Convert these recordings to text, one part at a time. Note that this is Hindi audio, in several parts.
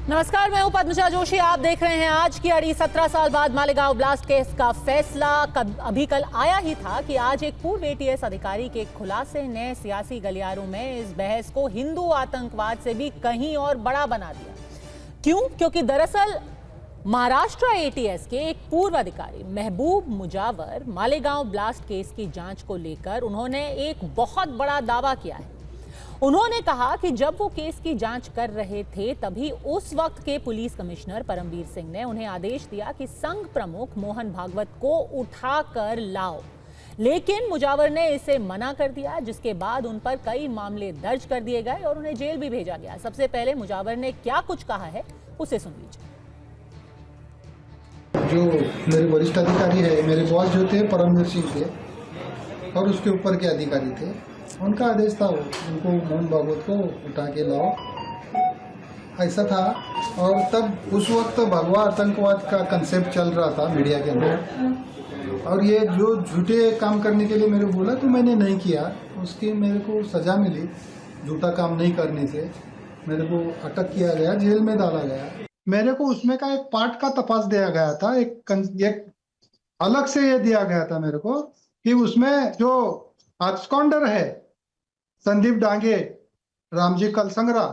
नमस्कार, मैं हूं पद्मजा जोशी। आप देख रहे हैं आज की अड़ी। 17 साल बाद मालेगांव ब्लास्ट केस का फैसला अभी कल आया ही था कि आज एक पूर्व एटीएस अधिकारी के खुलासे ने सियासी गलियारों में इस बहस को हिंदू आतंकवाद से भी कहीं और बड़ा बना दिया। क्यों? क्योंकि दरअसल महाराष्ट्र एटीएस के एक पूर्व अधिकारी महबूब मुजावर मालेगांव ब्लास्ट केस की जांच को लेकर उन्होंने एक बहुत बड़ा दावा किया है। उन्होंने कहा कि जब वो केस की जांच कर रहे थे तभी उस वक्त के पुलिस कमिश्नर परमवीर सिंह ने उन्हें आदेश दिया कि संघ प्रमुख मोहन भागवत को उठाकर लाओ, लेकिन मुजावर ने इसे मना कर दिया, जिसके बाद उन पर कई मामले दर्ज कर दिए गए और उन्हें जेल भी भेजा गया। सबसे पहले मुजावर ने क्या कुछ कहा है उसे सुन लीजिए। जो मेरे वरिष्ठ अधिकारी है, मेरे बॉस जो थे परमवीर सिंह थे और उसके ऊपर के अधिकारी थे, उनका आदेश था उनको मोहन भागवत को उठा के लाओ, ऐसा था। और तब उस वक्त भगवा आतंकवाद का कंसेप्ट चल रहा था मीडिया के अंदर, और ये जो झूठे काम करने के लिए मेरे बोला तो मैंने नहीं किया। उसकी मेरे को सजा मिली, झूठा काम नहीं करने से मेरे को अटक किया गया, जेल में डाला गया। मेरे को उसमें का एक पार्ट का तपास दिया गया था, एक अलग से ये दिया गया था मेरे को कि उसमें जो एब्सकॉन्डर है संदीप डांगे, रामजी कलसंगरा,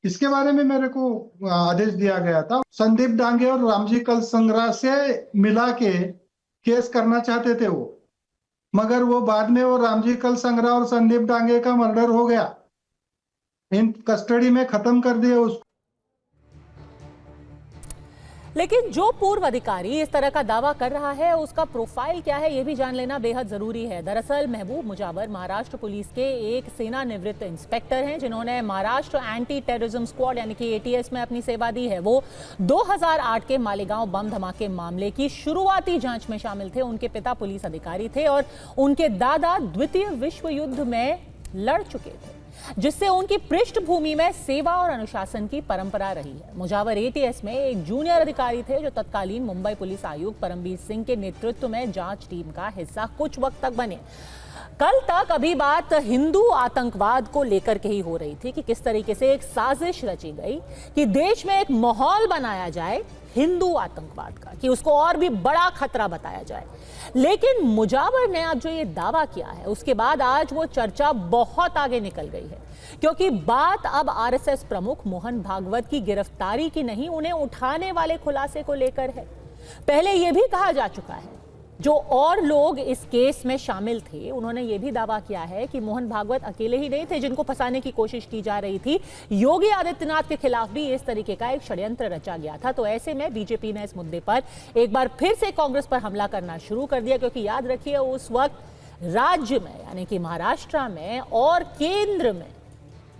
इसके बारे में मेरे को आदेश दिया गया था। संदीप डांगे और रामजी कलसंगरा से मिला के केस करना चाहते थे वो, मगर वो बाद में वो रामजी कलसंगरा और संदीप डांगे का मर्डर हो गया, इन कस्टडी में खत्म कर दिया उसको। लेकिन जो पूर्व अधिकारी इस तरह का दावा कर रहा है उसका प्रोफाइल क्या है, यह भी जान लेना बेहद जरूरी है। दरअसल महबूब मुजावर महाराष्ट्र पुलिस के एक सेवानिवृत्त इंस्पेक्टर हैं, जिन्होंने महाराष्ट्र एंटी टेररिज्म स्क्वाड यानी कि एटीएस में अपनी सेवा दी है। वो 2008 के मालेगांव बम धमाके मामले की शुरुआती जांच में शामिल थे। उनके पिता पुलिस अधिकारी थे और उनके दादा द्वितीय विश्व युद्ध में लड़ चुके थे, जिससे उनकी पृष्ठभूमि में सेवा और अनुशासन की परंपरा रही है। मुजावर एटीएस में एक जूनियर अधिकारी थे जो तत्कालीन मुंबई पुलिस आयुक्त परमवीर सिंह के नेतृत्व में जांच टीम का हिस्सा कुछ वक्त तक बने। कल तक अभी बात हिंदू आतंकवाद को लेकर के ही हो रही थी कि किस तरीके से एक साजिश रची गई कि देश में एक माहौल बनाया जाए हिंदू आतंकवाद का, कि उसको और भी बड़ा खतरा बताया जाए। लेकिन मुजावर ने अब जो ये दावा किया है उसके बाद आज वो चर्चा बहुत आगे निकल गई है, क्योंकि बात अब आरएसएस प्रमुख मोहन भागवत की गिरफ्तारी की नहीं, उन्हें उठाने वाले खुलासे को लेकर है। पहले यह भी कहा जा चुका है, जो और लोग इस केस में शामिल थे उन्होंने ये भी दावा किया है कि मोहन भागवत अकेले ही नहीं थे जिनको फंसाने की कोशिश की जा रही थी। योगी आदित्यनाथ के खिलाफ भी इस तरीके का एक षड्यंत्र रचा गया था। तो ऐसे में बीजेपी ने इस मुद्दे पर एक बार फिर से कांग्रेस पर हमला करना शुरू कर दिया, क्योंकि याद रखिए उस वक्त राज्य में यानी कि महाराष्ट्र में और केंद्र में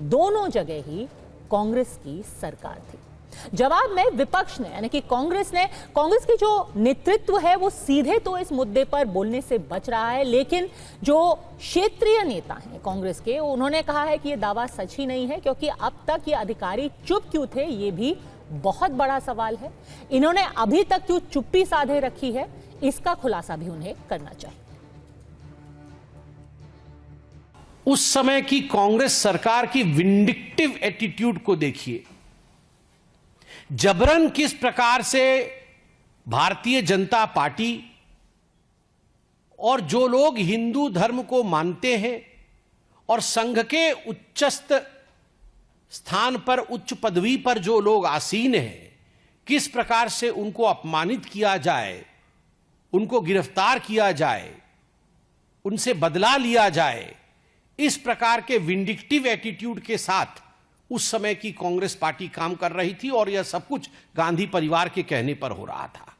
दोनों जगह ही कांग्रेस की सरकार थी। जवाब में विपक्ष ने यानी कि कांग्रेस की जो नेतृत्व है वो सीधे तो इस मुद्दे पर बोलने से बच रहा है, लेकिन जो क्षेत्रीय नेता हैं कांग्रेस के, उन्होंने कहा है कि ये दावा सच ही नहीं है, क्योंकि अब तक ये अधिकारी चुप क्यों थे ये भी बहुत बड़ा सवाल है। इन्होंने अभी तक क्यों चुप्पी साधे रखी है, इसका खुलासा भी उन्हें करना चाहिए। उस समय की कांग्रेस सरकार की विंडिक्टिव एटीट्यूड को देखिए। जबरन किस प्रकार से भारतीय जनता पार्टी और जो लोग हिंदू धर्म को मानते हैं और संघ के उच्चस्थ स्थान पर, उच्च पदवी पर जो लोग आसीन हैं, किस प्रकार से उनको अपमानित किया जाए, उनको गिरफ्तार किया जाए, उनसे बदला लिया जाए, इस प्रकार के विंडिक्टिव एटीट्यूड के साथ उस समय की कांग्रेस पार्टी काम कर रही थी, और यह सब कुछ गांधी परिवार के कहने पर हो रहा था।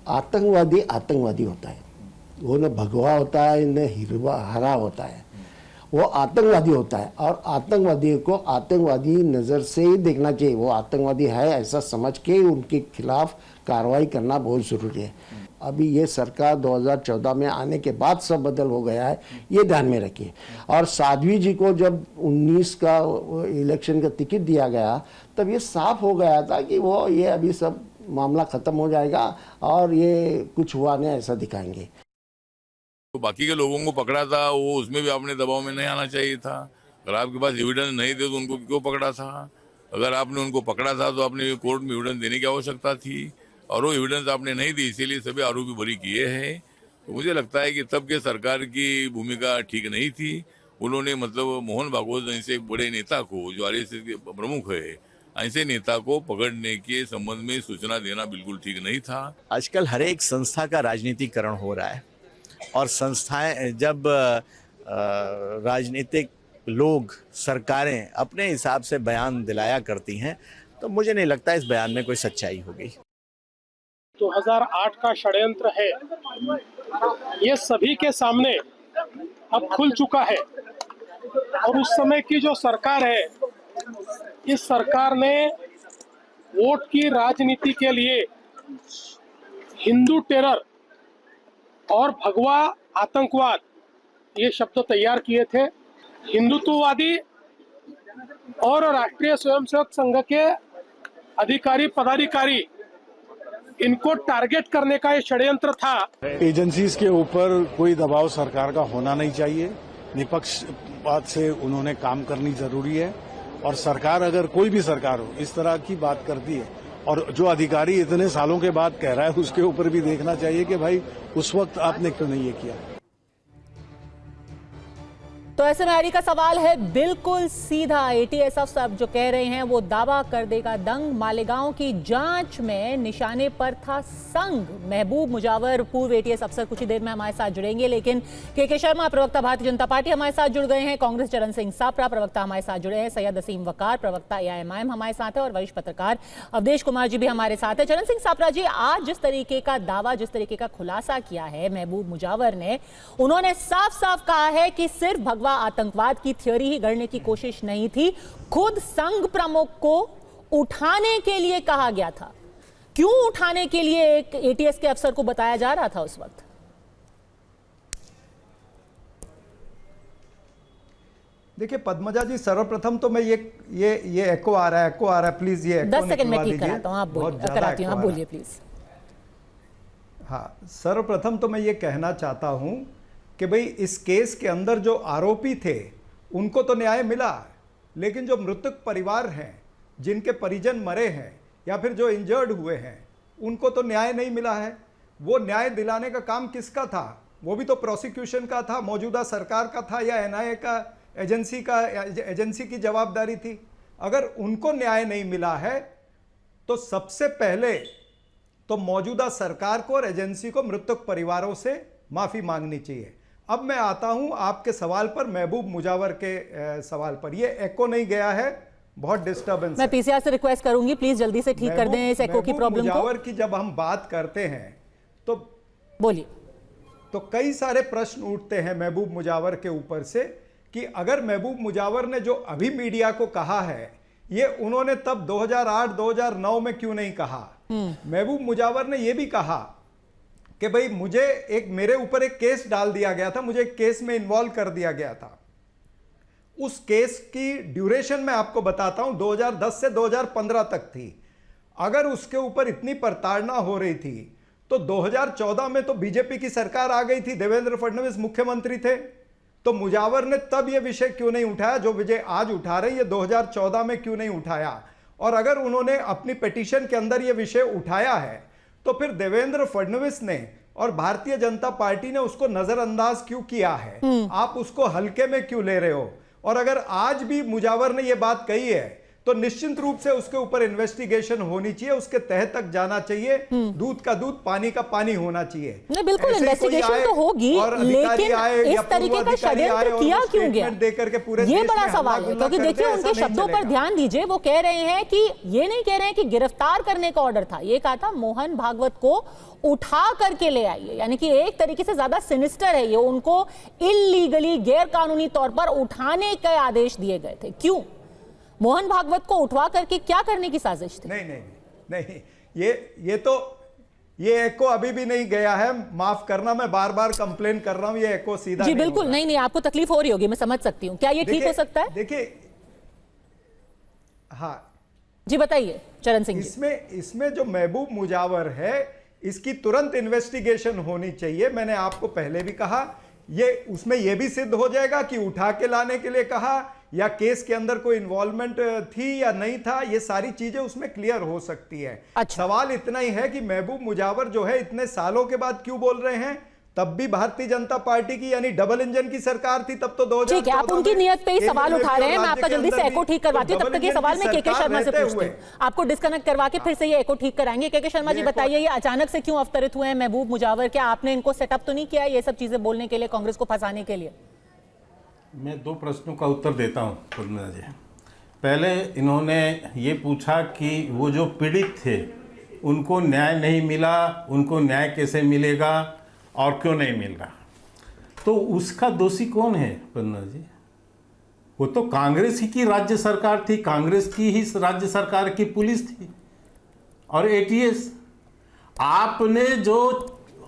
आतंकवादी आतंकवादी होता है, वो न भगवा होता है न हरा होता है, वो आतंकवादी होता है। और आतंकवादी को आतंकवादी नज़र से ही देखना चाहिए। वो आतंकवादी है ऐसा समझ के उनके खिलाफ कार्रवाई करना बहुत ज़रूरी है। अभी ये सरकार 2014 में आने के बाद सब बदल हो गया है, ये ध्यान में रखिए। और साध्वी जी को जब 19 का इलेक्शन का टिकट दिया गया तब ये साफ हो गया था कि वो ये अभी सब मामला ख़त्म हो जाएगा और ये कुछ हुआ नहीं ऐसा दिखाएंगे। तो बाकी के लोगों को पकड़ा था, वो उसमें भी अपने दबाव में नहीं आना चाहिए था। अगर आपके पास एविडेंस नहीं थे तो उनको क्यों पकड़ा था? अगर आपने उनको पकड़ा था तो आपने कोर्ट में एविडेंस देने की आवश्यकता थी, और वो एविडेंस आपने नहीं दी, इसीलिए सभी आरोपी बरी किए हैं। तो मुझे लगता है कि तब के सरकार की भूमिका ठीक नहीं थी। उन्होंने मतलब मोहन भागवत जैसे एक बड़े नेता को, जो आरएसएस के प्रमुख है, ऐसे नेता को पकड़ने के संबंध में सूचना देना बिल्कुल ठीक नहीं था। आजकल हर एक संस्था का राजनीतिकरण हो रहा है, और संस्थाएं जब राजनीतिक लोग, सरकारें अपने हिसाब से बयान दिलाया करती हैं, तो मुझे नहीं लगता इस बयान में कोई सच्चाई होगी। 2008 का षड्यंत्र है, ये सभी के सामने अब खुल चुका है। और उस समय की जो सरकार है, इस सरकार ने वोट की राजनीति के लिए हिंदू टेरर और भगवा आतंकवाद ये शब्द तैयार किए थे। हिंदुत्ववादी और राष्ट्रीय स्वयंसेवक संघ के अधिकारी पदाधिकारी, इनको टारगेट करने का ये षड्यंत्र था। एजेंसीज के ऊपर कोई दबाव सरकार का होना नहीं चाहिए। निष्पक्षपात से उन्होंने काम करनी जरूरी है, और सरकार, अगर कोई भी सरकार हो, इस तरह की बात करती है और जो अधिकारी इतने सालों के बाद कह रहा है, उसके ऊपर भी देखना चाहिए कि भाई उस वक्त आपने क्यों नहीं ये किया। तो ऐसे में आरी का सवाल है बिल्कुल सीधा। एटीएस अफसर जो कह रहे हैं वो दावा कर देगा दंग। मालेगांव की जांच में निशाने पर था संघ। महबूब मुजावर पूर्व एटीएस अफसर कुछ ही देर में हमारे साथ जुड़ेंगे, लेकिन के शर्मा प्रवक्ता भारतीय जनता पार्टी हमारे साथ जुड़ गए हैं, कांग्रेस चरण सिंह सापरा प्रवक्ता हमारे साथ जुड़े हैं, सैयद असीम वकार प्रवक्ता एआईएमआईएम हमारे साथ है, और वरिष्ठ पत्रकार अवधेश कुमार जी भी हमारे साथ है। चरण सिंह सापरा जी, आज जिस तरीके का दावा, जिस तरीके का खुलासा किया है महबूब मुजावर ने, उन्होंने साफ साफ कहा है कि सिर्फ भगवा आतंकवाद की थ्योरी ही गढ़ने की कोशिश नहीं थी, खुद संघ प्रमुख को उठाने के लिए कहा गया था। क्यों उठाने के लिए एक एटीएस के अफसर को बताया जा रहा था उस वक्त? देखिए पद्मजा जी, सर्वप्रथम तो मैं ये एको आ रहा है, प्लीज ये एको 10 सेकंड में ठीक कराता हूं, आप बोलिए, आप बोलिए प्लीज। हाँ, सर्वप्रथम तो मैं ये कहना चाहता हूं कि भाई इस केस के अंदर जो आरोपी थे उनको तो न्याय मिला, लेकिन जो मृतक परिवार हैं, जिनके परिजन मरे हैं या फिर जो इंजर्ड हुए हैं, उनको तो न्याय नहीं मिला है। वो न्याय दिलाने का काम किसका था? वो भी तो प्रोसिक्यूशन का था, मौजूदा सरकार का था, या एनआईए का, एजेंसी की जवाबदारी थी। अगर उनको न्याय नहीं मिला है तो सबसे पहले तो मौजूदा सरकार को और एजेंसी को मृतक परिवारों से माफी मांगनी चाहिए। अब मैं आता हूं आपके सवाल पर, महबूब मुजावर के सवाल पर। ये एको नहीं गया है, बहुत डिस्टर्बेंस। मैं पीसीआर से रिक्वेस्ट करूंगी प्लीज जल्दी से ठीक कर दें इस एको की प्रॉब्लम को। मुजावर की जब हम बात करते हैं तो बोलिए। तो कई सारे प्रश्न उठते हैं महबूब मुजावर के ऊपर से कि अगर महबूब मुजावर ने जो अभी मीडिया को कहा है, ये उन्होंने तब 2008-2009 में क्यों नहीं कहा? महबूब मुजावर ने यह भी कहा कि भाई मेरे ऊपर एक केस डाल दिया गया था, मुझे एक केस में इन्वॉल्व कर दिया गया था। उस केस की ड्यूरेशन मैं आपको बताता हूं, 2010 से 2015 तक थी। अगर उसके ऊपर इतनी प्रताड़ना हो रही थी तो 2014 में तो बीजेपी की सरकार आ गई थी, देवेंद्र फडणवीस मुख्यमंत्री थे, तो मुजावर ने तब यह विषय क्यों नहीं उठाया जो विजय आज उठा रहे, ये 2014 में क्यों नहीं उठाया? और अगर उन्होंने अपनी पिटीशन के अंदर यह विषय उठाया है तो फिर देवेंद्र फडणवीस ने और भारतीय जनता पार्टी ने उसको नजरअंदाज क्यों किया है? आप उसको हल्के में क्यों ले रहे हो? और अगर आज भी मुजावर ने यह बात कही है तो निश्चित रूप से उसके ऊपर इन्वेस्टिगेशन होनी चाहिए, उसके तह तक जाना चाहिए, दूध का दूध पानी का पानी होना चाहिए। नहीं, बिल्कुल इन्वेस्टिगेशन तो होगी, लेकिन इस तरीके का षड्यंत्र किया क्यों गया, ये बड़ा सवाल है। क्योंकि देखिए उनके शब्दों पर ध्यान दीजिए, वो कह रहे हैं कि ये नहीं कह रहे हैं कि गिरफ्तार करने का ऑर्डर था, ये कहा था मोहन भागवत को उठा करके ले आइए। यानी कि एक तरीके से ज्यादा सिनिस्टर है ये, उनको इल्लीगली, गैर कानूनी तौर पर उठाने के आदेश दिए गए थे। क्यों? मोहन भागवत को उठवा करके क्या करने की साजिश थी? नहीं, ये एको अभी भी नहीं गया है। माफ करना, मैं बार बार कंप्लेन कर रहा हूं, ये एको सीधा जी बिल्कुल नहीं, आपको तकलीफ हो रही होगी, मैं समझ सकती हूं। क्या ये ठीक हो सकता है? देखिए, हाँ जी बताइए चरण सिंह जी। इसमें जो महबूब मुजावर है, इसकी तुरंत इन्वेस्टिगेशन होनी चाहिए। मैंने आपको पहले भी कहा, ये उसमें यह भी सिद्ध हो जाएगा कि उठा के लाने के लिए कहा या केस के अंदर कोई इन्वॉल्वमेंट थी या नहीं था, ये सारी चीजें उसमें क्लियर हो सकती है। अच्छा। सवाल इतना ही है कि महबूब मुजावर जो है इतने सालों के बाद क्यों बोल रहे हैं? तब भी भारतीय जनता पार्टी की यानी डबल इंजन की सरकार थी, तब तो 2014 ठीक है, आप उनकी नियत पे ही सवाल उठा रहे हैं। मैं आपका जल्दी से एको ठीक करवाती हूँ, तब तक ये सवाल मैं केके शर्मा से पूछती हूँ। आपको डिस्कनेक्ट करवा के फिर से ये एको ठीक कराएंगे। केके शर्मा जी बताइए, ये अचानक से क्यों अवतरित हुए हैं महबूब मुजावर? क्या आपने इनको सेटअप तो नहीं किया ये सब चीजें बोलने के लिए, कांग्रेस को फंसाने के लिए? मैं 2 प्रश्नों का उत्तर देता हूँ पद्मजा जी। पहले इन्होंने ये पूछा कि वो जो पीड़ित थे उनको न्याय नहीं मिला, उनको न्याय कैसे मिलेगा और क्यों नहीं मिल रहा, तो उसका दोषी कौन है पद्मजा जी? वो तो कांग्रेस ही की राज्य सरकार थी, कांग्रेस की ही राज्य सरकार की पुलिस थी और एटीएस। आपने जो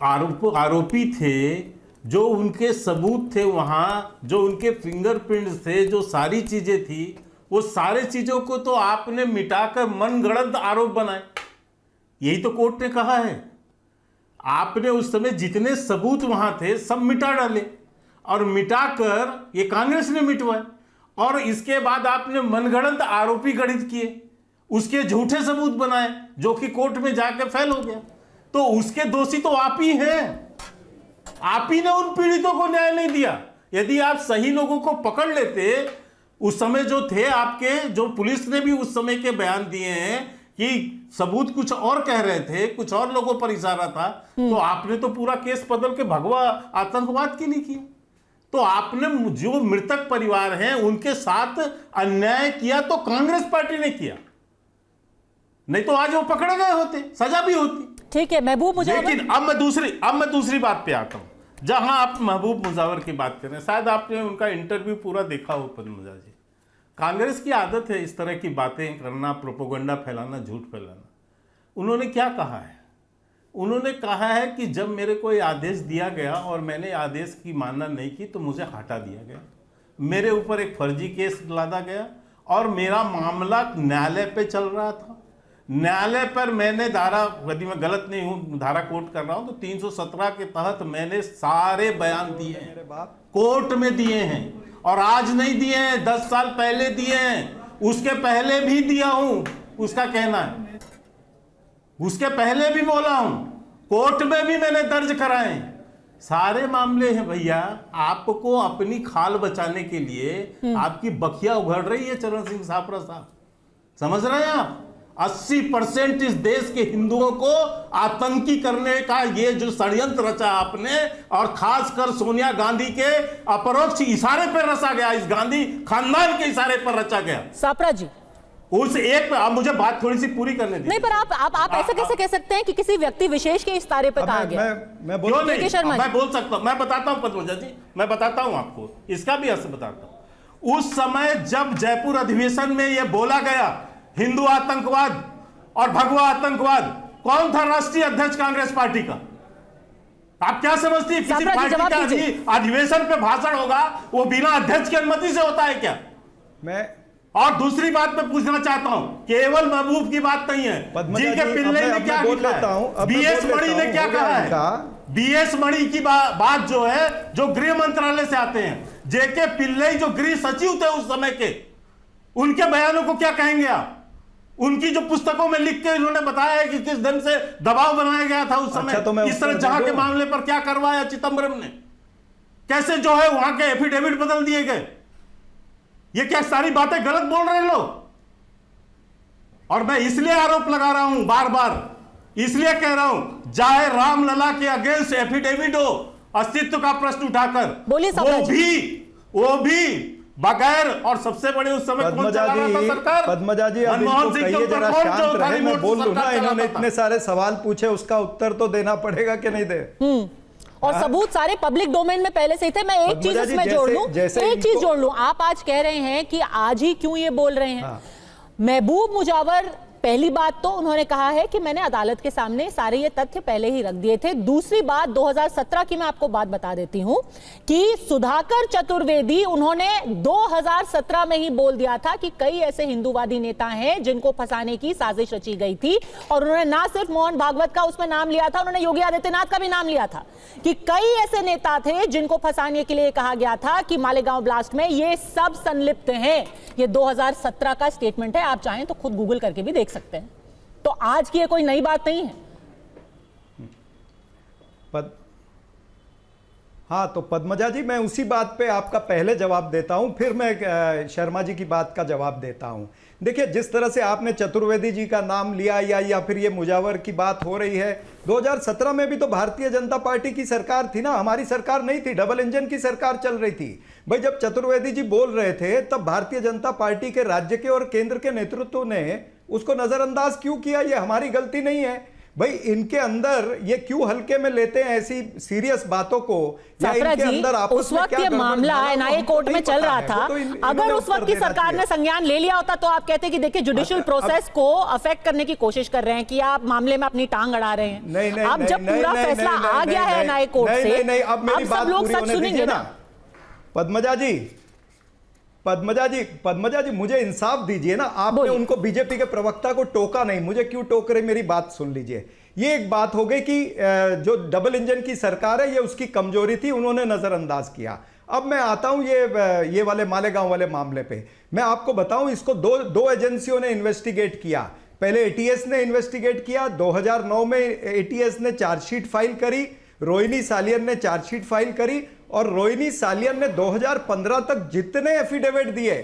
आरोपी थे, जो उनके सबूत थे वहाँ, जो उनके फिंगरप्रिंट्स थे, जो सारी चीज़ें थी, वो सारे चीज़ों को तो आपने मिटाकर मनगढ़ंत आरोप बनाए। यही तो कोर्ट ने कहा है। आपने उस समय जितने सबूत वहाँ थे सब मिटा डाले और मिटाकर ये कांग्रेस ने मिटवाए, और इसके बाद आपने मनगढ़ंत आरोपी गठित किए, उसके झूठे सबूत बनाए जो कि कोर्ट में जाकर फेल हो गया। तो उसके दोषी तो आप ही हैं। आप ही ने उन पीड़ितों को न्याय नहीं दिया। यदि आप सही लोगों को पकड़ लेते, उस समय जो थे आपके, जो पुलिस ने भी उस समय के बयान दिए हैं कि सबूत कुछ और कह रहे थे, कुछ और लोगों पर इशारा था, तो आपने तो पूरा केस बदल के भगवा आतंकवाद के लिए किया। तो आपने जो मृतक परिवार हैं उनके साथ अन्याय किया तो कांग्रेस पार्टी ने किया, नहीं तो आज वो पकड़े गए होते, सजा भी होती। ठीक है महबूब मुजावर। लेकिन अब मैं दूसरी बात पे आता हूं, जहां आप महबूब मुजावर की बात कर रहे हैं। शायद आपने उनका इंटरव्यू पूरा देखा हो पद्मजा जी। कांग्रेस की आदत है इस तरह की बातें करना, प्रोपोगंडा फैलाना, झूठ फैलाना। उन्होंने क्या कहा है? उन्होंने कहा है कि जब मेरे को ये आदेश दिया गया और मैंने आदेश की मानना नहीं की तो मुझे हटा दिया गया, मेरे ऊपर एक फर्जी केस लादा गया और मेरा मामला न्यायालय पे चल रहा था। न्यायालय पर मैंने धारा, यदि मैं गलत नहीं हूं, धारा कोर्ट कर रहा हूं, तो 317 के तहत मैंने सारे बयान दिए हैं, कोर्ट में दिए हैं, और आज नहीं दिए हैं, 10 साल पहले दिए हैं, उसके पहले भी दिया हूं। उसका कहना है उसके पहले भी बोला हूं, कोर्ट में भी मैंने दर्ज कराए, सारे मामले हैं भैया। आपको अपनी खाल बचाने के लिए आपकी बखिया उघड़ रही है चरण सिंह सापरा साहब, समझ रहे हैं आप? 80% इस देश के हिंदुओं को आतंकी करने का ये जो षड्यंत्र रचा आपने, और खासकर सोनिया गांधी के अपरोक्ष इशारे पर रचा गया, इस गांधी खानदान के इशारे पर रचा गया। सापरा जी, उस एक, आप मुझे बात थोड़ी सी पूरी करने दीजिए। नहीं, पर आप ऐसे कैसे कह सकते हैं कि किसी व्यक्ति विशेष के इशारे पर कहा गया? मैं बोल सकता हूं, मैं बताता हूं पद्मजा जी, मैं बताता हूं आपको, इसका भी असर बताता हूं। उस समय जब जयपुर अधिवेशन में यह बोला गया हिंदू आतंकवाद और भगवा आतंकवाद, कौन था राष्ट्रीय अध्यक्ष कांग्रेस पार्टी का? आप क्या समझती है किसी पार्टी का अधिवेशन पे भाषण होगा वो बिना अध्यक्ष की अनुमति से होता है क्या? और दूसरी बात मैं पूछना चाहता हूं, केवल महबूब की बात नहीं है, जी के पिल्ले ने क्या लिखा है, बीएस मणि ने क्या कहा है? बीएस मणि की बात जो है, जो गृह मंत्रालय से आते हैं, जेके पिल्ले जो गृह सचिव थे उस समय के, उनके बयानों को क्या कहेंगे आप? उनकी जो पुस्तकों में लिख के इन्होंने बताया है कि किस ढंग से दबाव बनाया गया था उस समय। तो इस तरह जहां के मामले पर क्या करवाया चिदंबरम ने, कैसे जो है वहां के एफिडेविट बदल दिए गए। ये क्या सारी बातें गलत बोल रहे हैं लोग? और मैं इसलिए आरोप लगा रहा हूं, बार बार इसलिए कह रहा हूं, चाहे रामलला के अगेंस्ट एफिडेविट हो, अस्तित्व का प्रश्न उठाकर, वो भी बगैर, और सबसे बड़े उस समय कौन चला रहा था सरकार? पद्मजा जी, अब इनको कहिए जरा शांत रहे, मैं बोल लूं ना, इन्होंने इतने सारे सवाल पूछे, उसका उत्तर तो देना पड़ेगा कि नहीं दे? और सबूत सारे पब्लिक डोमेन में पहले से ही थे। मैं एक चीज इसमें जोड़ लूं, आप आज कह रहे हैं कि आज ही क्यों ये बोल रहे हैं। महबूब मुजावर पहली बात तो उन्होंने कहा है कि मैंने अदालत के सामने सारे ये तथ्य पहले ही रख दिए थे। दूसरी बात 2017 की मैं आपको बात बता देती हूं कि सुधाकर चतुर्वेदी उन्होंने 2017 में ही बोल दिया था कि कई ऐसे हिंदूवादी नेता हैं जिनको फंसाने की साजिश रची गई थी, और उन्होंने ना सिर्फ मोहन भागवत का उसमें नाम लिया था, उन्होंने योगी आदित्यनाथ का भी नाम लिया था कि कई ऐसे नेता थे जिनको फंसाने के लिए कहा गया था कि मालेगांव ब्लास्ट में ये सब संलिप्त हैं। ये 2017 का स्टेटमेंट है, आप चाहें तो खुद गूगल करके भी देख सकते हैं। तो आज की ये कोई नई बात नहीं है। हाँ, तो पद्मजा जी, मैं उसी बात पे आपका पहले जवाब देता हूं, फिर मैं शर्मा जी की बात का जवाब देता हूं। देखिए, जिस तरह से आपने चतुर्वेदी जी का नाम लिया या फिर ये मुजावर की बात हो रही है, 2017 में भी तो भारतीय जनता पार्टी की सरकार थी ना, हमारी सरकार नहीं थी, डबल इंजन की सरकार चल रही थी। भाई, जब चतुर्वेदी जी बोल रहे थे तब भारतीय जनता पार्टी के राज्य के और केंद्र के नेतृत्व ने उसको नजरअंदाज क्यों किया? ये हमारी गलती नहीं है भाई। इनके अंदर ये क्यों हल्के में लेते हैं ऐसी सीरियस बातों को? या इनके अंदर आपस उस वक्त ये मामला एनआईए कोर्ट में चल रहा था, अगर उस वक्त की सरकार ने संज्ञान ले लिया होता तो आप कहते कि देखिए जुडिशियल प्रोसेस को अफेक्ट करने की कोशिश कर रहे हैं कि आप मामले में अपनी टांग अड़ा रहे हैं। नहीं, अब जब पूरा फैसला आ गया है एनआईए कोर्ट से, अब मेरी बात पूरी होने दीजिए ना। पद्मजा जी मुझे इंसाफ दीजिए ना। आपने उनको, बीजेपी के प्रवक्ता को टोका नहीं, मुझे क्यों टोक रहे? मेरी बात सुन लीजिए। ये एक बात हो गई कि जो डबल इंजन की सरकार है ये उसकी कमजोरी थी, उन्होंने नजरअंदाज किया। अब मैं आता हूं ये वाले मालेगांव वाले मामले पे। मैं आपको बताऊं, इसको दो एजेंसियों ने इन्वेस्टिगेट किया। पहले एटीएस ने इन्वेस्टिगेट किया। 2009 में एटीएस ने चार्जशीट फाइल करी, रोहिणी सालियन ने चार्जशीट फाइल करी, और रोहिणी सालियन ने 2015 तक जितने एफिडेविट दिए,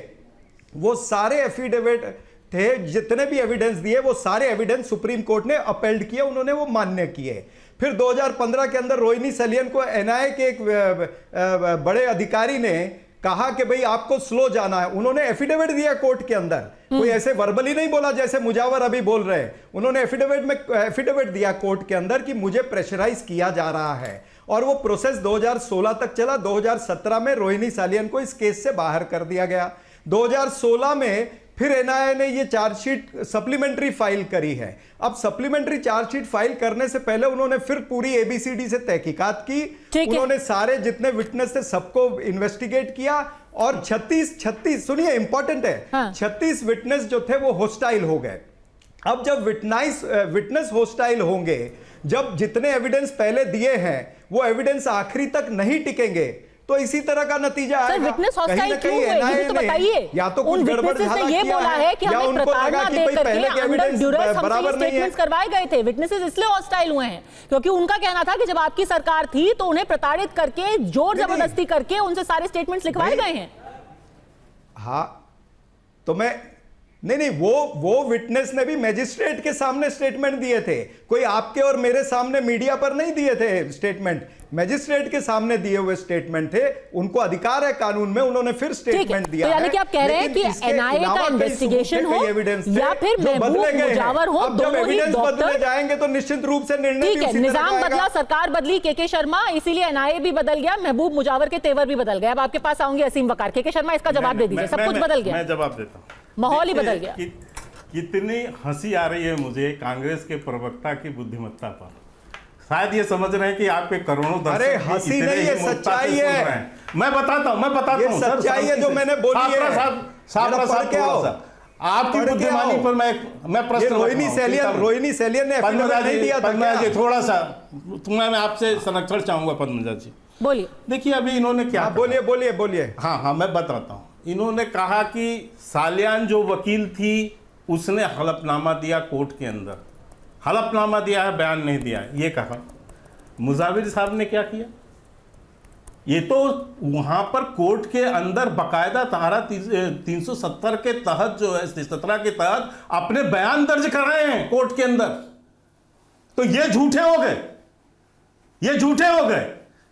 वो सारे एफिडेविट थे, जितने भी एविडेंस दिए वो सारे एविडेंस सुप्रीम कोर्ट ने अपेल्ड किए, उन्होंने वो मान्य किए। फिर 2015 के अंदर रोहिणी सालियन को एनआईए के एक बड़े अधिकारी ने कहा कि भाई आपको स्लो जाना है, उन्होंने एफिडेविट दिया कोर्ट के अंदर। कोई ऐसे वर्बली नहीं बोला जैसे मुजावर अभी बोल रहे हैं, उन्होंने एफिडेविट दिया कोर्ट के अंदर कि मुझे प्रेशराइज किया जा रहा है। और वो प्रोसेस 2016 तक चला। 2017 में रोहिणी सालियन को इस केस से बाहर कर दिया गया। 2016 में फिर एनआईए ने ये चार्जशीट सप्लीमेंट्री फाइल करी है। अब सप्लीमेंट्री चार्जशीट फाइल करने से पहले उन्होंने फिर पूरी एबीसीडी से तहकीकात की, उन्होंने सारे जितने विटनेस थे सबको इन्वेस्टिगेट किया, और 36 सुनिए इंपॉर्टेंट है, हाँ। 36 विटनेस जो थे वो होस्टाइल हो गए। अब जब विटनेस होस्टाइल होंगे, जब जितने एविडेंस पहले दिए हैं वो एविडेंस आखिरी तक नहीं टिकेंगे, तो इसी तरह का नतीजा आएगा। विटनेस हॉस्टाइल क्यों हुए ये तो बताइए। या तो कुछ गड़बड़ ने ये बोला है कि हमें प्रताड़ना देकर के अंडर ड्यूरेस हमसे स्टेटमेंट्स करवाए गए थे। विटनेसेस इसलिए हॉस्टाइल हुए हैं क्योंकि उनका कहना था कि जब आपकी सरकार थी तो उन्हें प्रताड़ित करके, जोर जबरदस्ती करके उनसे सारे स्टेटमेंट्स लिखवाए गए हैं। हाँ, तो मैं नहीं, वो विटनेस ने भी मैजिस्ट्रेट के सामने स्टेटमेंट दिए थे, कोई आपके और मेरे सामने मीडिया पर नहीं दिए थे स्टेटमेंट, मैजिस्ट्रेट के सामने दिए हुए स्टेटमेंट थे। उनको अधिकार है कानून में, उन्होंने फिर स्टेटमेंट दिया। तो यानी कि आप कह रहे हैं कि एनआईए का इन्वेस्टिगेशन हो या फिर महबूब मुजावर हो, दोनों ही बदले जाएंगे तो निश्चित रूप से निर्णय ठीक है। निजाम बदला, सरकार बदली, के शर्मा, इसीलिए एनआईए भी बदल गया, महबूब मुजावर के तेवर भी बदल गए। अब आपके पास आऊंगे असीम वकार। के शर्मा, इसका जवाब दे दीजिए। सब कुछ बदल गया, मैं जवाब देता हूं। माहौल ही बदल गया। कितनी हंसी आ रही है मुझे कांग्रेस के प्रवक्ता की बुद्धिमत्ता पर। शायद ये समझ रहे हैं कि आपके करोड़ों दर्शक, अरे हंसी नहीं है, सच्चाई है। मैं बताता हूं सच्चाई है जो मैंने बोली है। आपकी बुद्धिमानी पर मैं प्रश्न, रोहिणी सैलियन ने नहीं दिया था। पद्मजा जी थोड़ा सा मैं आपसे संरक्षण चाहूंगा। पद्मजा जी बोलिए। देखिए अभी इन्होंने क्या, बोलिए। हाँ मैं बताता हूँ। इन्होंने कहा कि सालियान जो वकील थी उसने हलफनामा दिया कोर्ट के अंदर, हलफनामा दिया है, बयान नहीं दिया है, ये कहा। मुजाविर साहब ने क्या किया? ये तो वहां पर कोर्ट के अंदर बकायदा धारा 370 के तहत जो है, 17 के तहत अपने बयान दर्ज कर रहे हैं कोर्ट के अंदर। तो ये झूठे हो गए,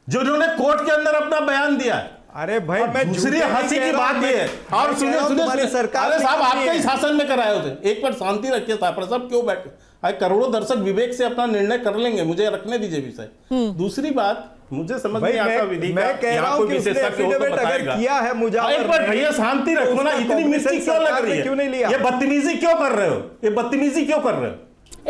जो उन्होंने कोर्ट के अंदर अपना बयान दिया है। अरे भाई मैं दूसरी हंसी की बात ये है, और सुनिए सुनिए सरकार, अरे साहब आपके ही शासन में कराए होते। एक बार शांति रखिए साहब, क्यों बैठे? अरे करोड़ों दर्शक विवेक से अपना निर्णय कर लेंगे, मुझे रखने दीजिए विषय। दूसरी बात मुझे समझ नहीं आता विधि का, यहाँ कोई विशेषज्ञ हो तो बताएगा। किया है मुजावर, एक बार भैया शांति रखो ना, इतनी मिर्ची क्यों लग रही है? क्यों नहीं लिया? ये बदतमीजी क्यों कर रहे हो? ये बदतमीजी क्यों कर रहे हो?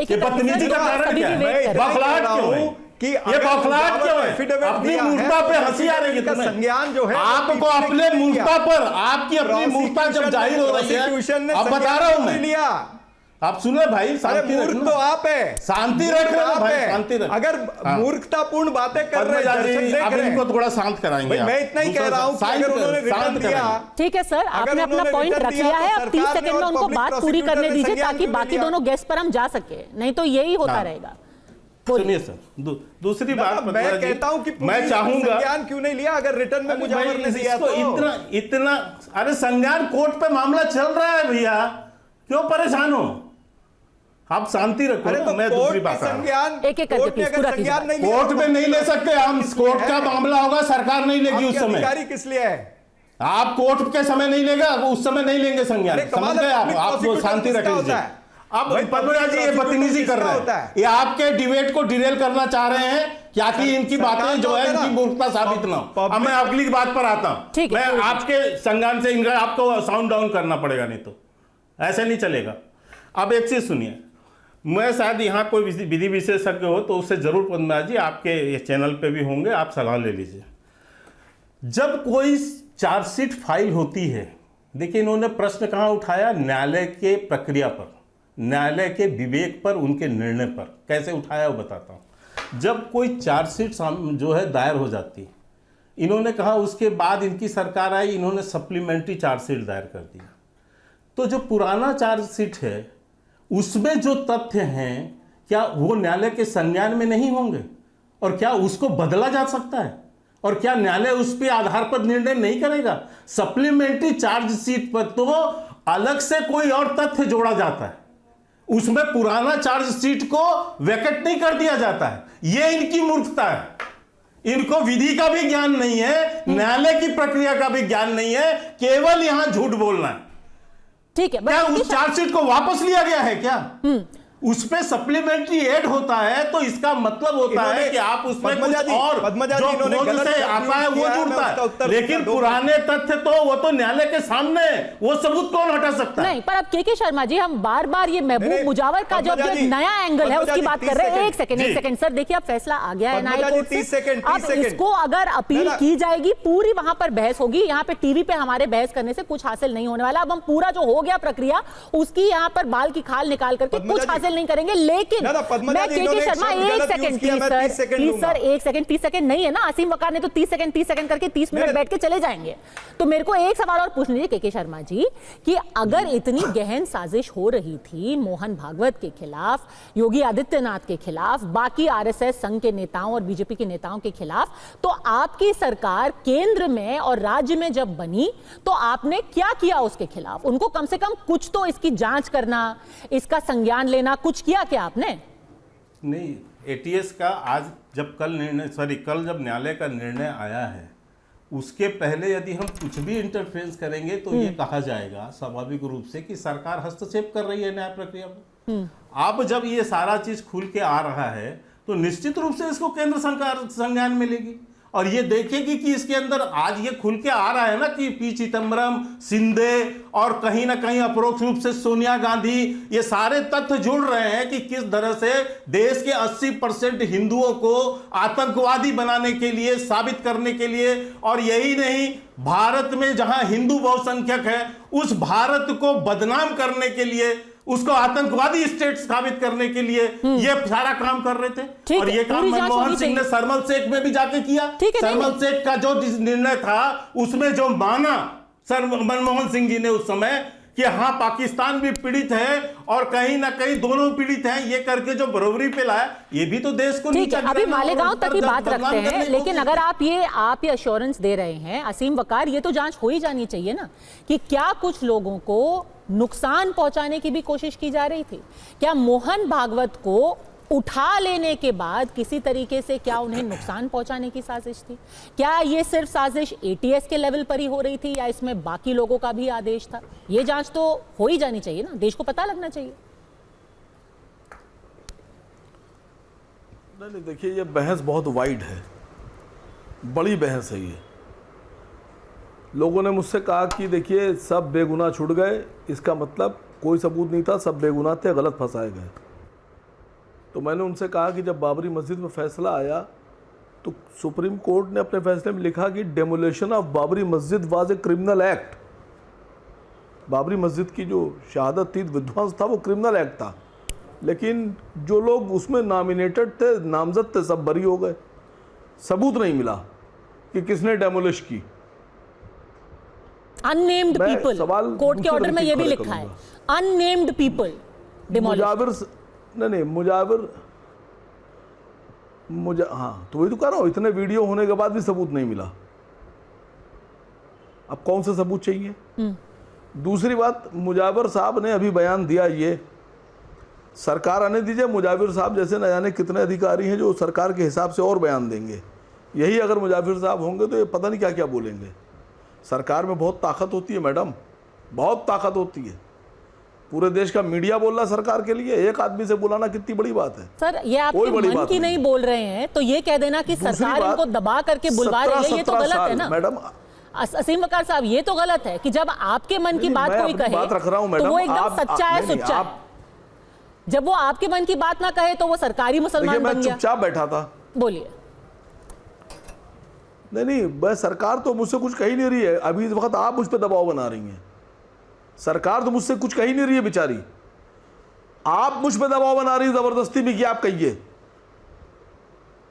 ये बदतमीजी का कारण क्या है? बौखलाहट क्यों है? कि ये बौखलाहट क्यों है? अपनी मूर्खता पे हंसी आ रही है तुम्हें। संज्ञान जो है आपको अपने मूर्खता पर, आपकी अपनी मूर्खता जब जाहिर हो रही है, अब बता रहा हूं मैं। आप सुनो भाई, शांति मूर्ख तो आप है, शांति रख रहे हो भाई, शांति रख। अगर मूर्खतापूर्ण बातें कर रहे हैं, अब इनको थोड़ा शांत कराएंगे। मैं इतना ही कह रहा हूं कि अगर उन्होंने रिटर्न दिया, ठीक है सर, आपने अपना पॉइंट रख लिया है, अब 30 सेकंड में उनको बात पूरी करने दीजिए ताकि बाकी दोनों गेस्ट पर हम जा सके, नहीं तो यही होता रहेगा। सुनिए सर, दूसरी बात मैं कहता हूं कि मैं चाहूंगा संज्ञान क्यों नहीं लिया अगर रिटर्न में मुजावर ने दिया तो? इतना अरे संज्ञान कोर्ट पे मामला चल रहा है भैया, क्यों परेशान हो? आप शांति रखो। तो मैं दूसरी बात कोर्ट में नहीं ले सकते हम, कोर्ट का मामला होगा, सरकार नहीं लेगी उस समय। अधिकारी किस लिए है? आप कोर्ट के समय नहीं लेगा, उस समय नहीं लेंगे संज्ञान, समझ गए आप शांति रख लीजिए। अब पद्मराज जी ये बदतमीजी कर रहे हैं, ये आपके डिबेट को डिरेल करना चाह रहे हैं, क्या कि इनकी बातें जो है इनकी मूर्खता साबित ना हो। अब मैं अगली बात पर आता हूं, मैं आपके संज्ञान से इनका आपको साउंड डाउन करना पड़ेगा, नहीं तो ऐसे नहीं चलेगा। अब एक चीज सुनिए, मैं शायद यहाँ कोई विधि विशेषज्ञ हो तो उससे जरूर पद्मराज जी आपके ये चैनल पे भी होंगे, आप सलाह ले लीजिए। जब कोई चार्जशीट फाइल होती है, देखिए इन्होंने प्रश्न कहाँ उठाया, न्यायालय के प्रक्रिया पर, न्यायालय के विवेक पर, उनके निर्णय पर। कैसे उठाया वो बताता हूँ। जब कोई चार्जशीट जो है दायर हो जाती है, इन्होंने कहा उसके बाद इनकी सरकार आई, इन्होंने सप्लीमेंट्री चार्जशीट दायर कर दिया। तो जो पुराना चार्जशीट है उसमें जो तथ्य हैं क्या वो न्यायालय के संज्ञान में नहीं होंगे? और क्या उसको बदला जा सकता है? और क्या न्यायालय उस पे आधार पर निर्णय नहीं करेगा? सप्लीमेंट्री चार्जशीट पर तो अलग से कोई और तथ्य जोड़ा जाता है, उसमें पुराना चार्जशीट को वैकेट नहीं कर दिया जाता है। ये इनकी मूर्खता है। इनको विधि का भी ज्ञान नहीं है, न्यायालय की प्रक्रिया का भी ज्ञान नहीं है, केवल यहां झूठ बोलना है। ठीक है, क्या उस चार्जशीट को वापस लिया गया है क्या? उस पे सप्लीमेंट्री ऐड होता है तो इसका मतलब होता है कि आप उसमें कुछ और जो खोज से आता है वो जुड़ता है, लेकिन पुराने तथ्य तो वो तो न्यायालय के सामने है, वो सबूत कौन हटा सकता है? नहीं, पर अब के शर्मा जी, हम बार बार ये महबूब मुजावर का जो नया एंगल है उसकी बात कर रहे हैं। एक सेकंड सर, देखिए अब फैसला आ गया है न्याय कोर्ट से, अब इसको अगर अपील की जाएगी पूरी वहां पर बहस होगी। यहाँ पे टीवी पे हमारे बहस करने से कुछ हासिल नहीं होने वाला। अब हम पूरा जो हो गया प्रक्रिया उसकी यहाँ पर बाल की खाल निकाल करके कुछ हासिल नहीं करेंगे। लेकिन मैं के शर्मा, एक सेकंड प्लीज सर, एक सेकंड, 30 सेकंड नहीं है ना, असीम वकार ने तो 30 सेकंड करके 30 मिनट बैठ के चले जाएंगे। तो मेरे को एक सवाल और पूछ लीजिए के शर्मा जी कि अगर इतनी गहन साजिश हो रही थी मोहन भागवत के खिलाफ, योगी आदित्यनाथ के खिलाफ, बाकी आरएसएस संघ के नेताओं और बीजेपी के नेताओं के खिलाफ, तो आपकी सरकार केंद्र में और राज्य में जब बनी तो आपने क्या किया उसके खिलाफ? उनको कम से कम कुछ तो इसकी जांच करना, इसका संज्ञान लेना, कुछ किया क्या आपने? नहीं, एटीएस का आज जब कल जब न्यायालय का निर्णय आया है, उसके पहले यदि हम कुछ भी इंटरफेरेंस करेंगे तो ये कहा जाएगा स्वाभाविक रूप से कि सरकार हस्तक्षेप कर रही है न्याय प्रक्रिया में। अब जब ये सारा चीज खुल के आ रहा है तो निश्चित रूप से इसको केंद्र सरकार संज्ञान में लेगी और ये देखेगी कि इसके अंदर आज ये खुल के आ रहा है ना कि पी चिदम्बरम, शिंदे और कहीं ना कहीं अपरोक्ष रूप से सोनिया गांधी, ये सारे तथ्य जुड़ रहे हैं कि किस तरह से देश के 80% हिंदुओं को आतंकवादी बनाने के लिए, साबित करने के लिए, और यही नहीं भारत में जहां हिंदू बहुसंख्यक है उस भारत को बदनाम करने के लिए, उसको आतंकवादी स्टेट साबित करने के लिए ये सारा काम कर रहे थे। और ये काम मनमोहन सिंह ने सरमल शेख में भी जाके किया। सरमल शेख का जो निर्णय था उसमें जो माना मनमोहन सिंह जी ने उस समय कि हाँ पाकिस्तान भी पीड़ित है और कहीं ना कहीं दोनों पीड़ित हैं, ये करके जो बरोबरी पे लाया, ये भी तो देश को नीचा गिराना। अभी मालेगांव तक की बात रखते हैं, लेकिन अगर आप ये अश्योरेंस दे रहे हैं असीम वकार, ये तो जांच हो ही जानी चाहिए ना कि क्या कुछ लोगों को नुकसान पहुंचाने की भी कोशिश की जा रही थी? क्या मोहन भागवत को उठा लेने के बाद किसी तरीके से क्या उन्हें नुकसान पहुंचाने की साजिश थी? क्या ये सिर्फ साजिश एटीएस के लेवल पर ही हो रही थी या इसमें बाकी लोगों का भी आदेश था? ये जांच तो हो ही जानी चाहिए ना, देश को पता लगना चाहिए। नहीं, देखिए ये बहस बहुत वाइड है, बड़ी बहस है ये। लोगों ने मुझसे कहा कि देखिए सब बेगुनाह छूट गए, इसका मतलब कोई सबूत नहीं था, सब बेगुनाह थे, गलत फंसाए गए। तो मैंने उनसे कहा कि जब बाबरी मस्जिद में फैसला आया तो सुप्रीम कोर्ट ने अपने फैसले में लिखा कि डेमोलेशन ऑफ बाबरी मस्जिद was a criminal act. Babri मस्जिद की जो शहादत थी, विध्वंस था, वो क्रिमिनल एक्ट था। लेकिन जो लोग उसमें नॉमिनेटेड थे, नामजद थे, सब बरी हो गए। सबूत नहीं मिला कि किसने डेमोलिश की। अननेम्ड पीपल, कोर्ट के ऑर्डर में ये भी लिखा है, अननेम्ड पीपल डिमोलिश। नहीं, हाँ, तो वही तो कह रहा हूँ, इतने वीडियो होने के बाद भी सबूत नहीं मिला। अब कौन सा सबूत चाहिए? दूसरी बात, मुजावर साहब ने अभी बयान दिया, ये सरकार आने दीजिए, मुजाविर साहब जैसे न जाने कितने अधिकारी हैं जो सरकार के हिसाब से और बयान देंगे। यही अगर मुजाविर साहब होंगे तो ये पता नहीं क्या क्या बोलेंगे। सरकार में बहुत ताकत होती है मैडम, बहुत ताकत होती है। पूरे देश का मीडिया बोल रहा सरकार के लिए, एक आदमी से बुलाना कितनी बड़ी बात है। सर, ये आपके मन की नहीं बोल रहे हैं तो ये कह देना कि सरकार इनको दबा करके बुलवा रही है, ये तो गलत है ना मैडम। असीम वकार साहब, ये तो गलत है कि जब आपके मन की बात कोई कहे बात रख रहा हूं मैडम, तो वो एकदम सच्चा है, सुच्चा है। जब वो आपके मन की बात ना कहे तो वो सरकारी मुसलमान बन गया। चुपचाप बैठा था। बोलिए। नहीं, बस सरकार तो मुझसे कुछ कही नहीं रही है। अभी इस वक्त आप मुझ पर दबाव बना रही हैं। सरकार तो मुझसे कुछ कही नहीं रही है बेचारी, आप मुझ पर दबाव बना रही है जबरदस्ती भी कि आप कहिए।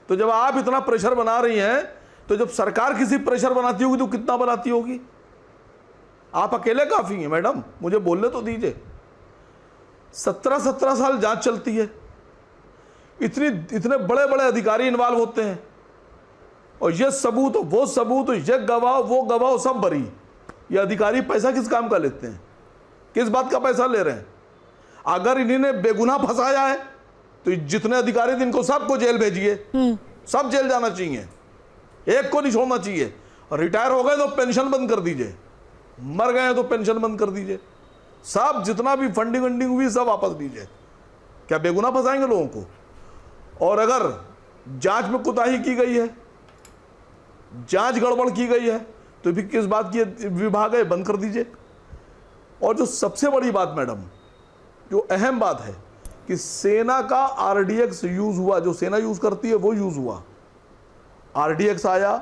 तो जब आप इतना प्रेशर बना रही हैं तो जब सरकार किसी प्रेशर बनाती होगी तो कितना बनाती होगी? आप अकेले काफी हैं मैडम, मुझे बोलने तो दीजिए। 17 साल जांच चलती है, इतने बड़े बड़े अधिकारी इन्वॉल्व होते हैं, और ये सबूत वो सबूत, ये गवाह वो गवाह, सब बरी। ये अधिकारी पैसा किस काम का लेते हैं? किस बात का पैसा ले रहे हैं? अगर इन्होंने बेगुनाह फंसाया है तो जितने अधिकारी थे इनको सबको जेल भेजिए, सब जेल जाना चाहिए, एक को नहीं छोड़ना चाहिए। और रिटायर हो गए तो पेंशन बंद कर दीजिए, मर गए तो पेंशन बंद कर दीजिए, सब जितना भी फंडिंग वंडिंग हुई सब वापस दीजिए। क्या बेगुनाह फंसाएंगे लोगों को? और अगर जांच में कोताही की गई है, जांच गड़बड़ की गई है, तो भी किस बात की विभाग है, बंद कर दीजिए। और जो सबसे बड़ी बात मैडम, जो अहम बात है कि सेना का आरडीएक्स यूज हुआ, जो सेना यूज करती है वो यूज हुआ। आरडीएक्स आया,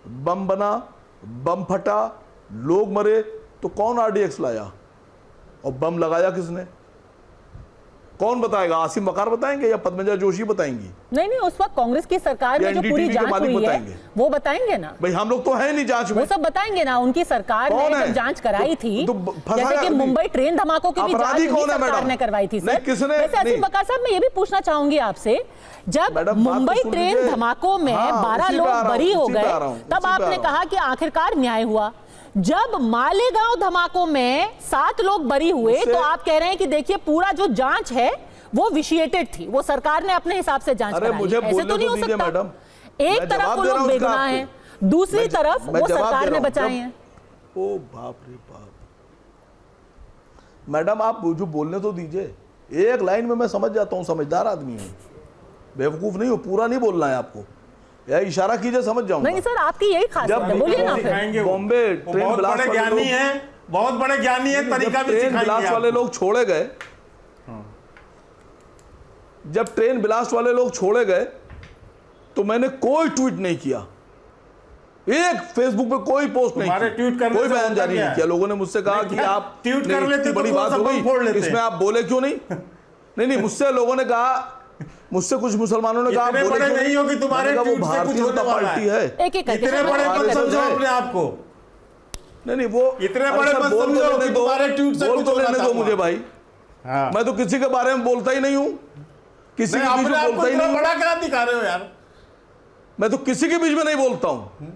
बम बना, बम फटा, लोग मरे, तो कौन आरडीएक्स लाया और बम लगाया किसने? कौन बताएगा? आसिम वकार बताएंगे या पद्मजा जोशी बताएंगी? नहीं, उस वक्त कांग्रेस की सरकार में जो पूरी जांच हुई है वो बताएंगे ना। भाई हम लोग तो है नहीं जांच में, वो सब बताएंगे ना। उनकी सरकार ने जब जांच कराई थी, जैसे कि मुंबई ट्रेन धमाकों की भी जांच सरकार ने करवाई थी। वैसे आसिम वकार साहब, मैं ये भी पूछना चाहूंगी आपसे, जब मुंबई ट्रेन धमाकों में 12 लोग बरी हो गए, तब आपने कहा कि आखिरकार न्याय हुआ। जब मालेगांव धमाकों में 7 लोग बरी हुए तो आप कह रहे हैं कि देखिए पूरा जो जांच है वो विशिएटेड थी, वो सरकार ने अपने हिसाब से जांच कराई। ऐसे तो नहीं हो सकता मैडम। एक तरफ वो लोग बेगुनाह हैं, दूसरी तरफ वो सरकार ने बचाए हैं। ओ बाप रे बाप मैडम, आप जो बोलने तो दीजिए। एक लाइन में मैं समझ जाता हूँ, समझदार आदमी हूँ, बेवकूफ नहीं हूँ। पूरा नहीं बोलना है आपको, या इशारा कीजिए समझ जाऊंगा। नहीं सर, आपकी यही खासियत है, बोलिए ना फिर। बॉम्बे ट्रेन ब्लास्ट वाले ज्ञानी है, बहुत बड़े ज्ञानी है, तरीका भी सिखाएंगे। ब्लास्ट वाले लोग छोड़े गए, जब ट्रेन ब्लास्ट वाले लोग छोड़े गए तो मैंने कोई ट्वीट नहीं किया, एक फेसबुक पे कोई पोस्ट नहीं किया, कोई बयान जारी नहीं किया। लोगों ने मुझसे कहा कि आप ट्वीट कर लेते, बड़ी बात हो गई, इसमें आप बोले क्यों नहीं? नहीं, मुझसे लोगों ने कहा, मुझसे कुछ मुसलमानों ने कहा बोले नहीं हो कि तुम्हारे वो भारतीय जनता पार्टी है। इतने बड़े मत समझो अपने आप को। नहीं, वो इतने बड़े मत समझो कि तुम्हारे ट्वीट से कुछ लेने दो मुझे भाई। मैं तो किसी के बारे में बोलता ही नहीं हूँ, किसी के बीच में बोलता ही नहीं। बड़ा क्या दिखा रहे हो यार? मैं तो किसी के बीच में नहीं बोलता हूँ।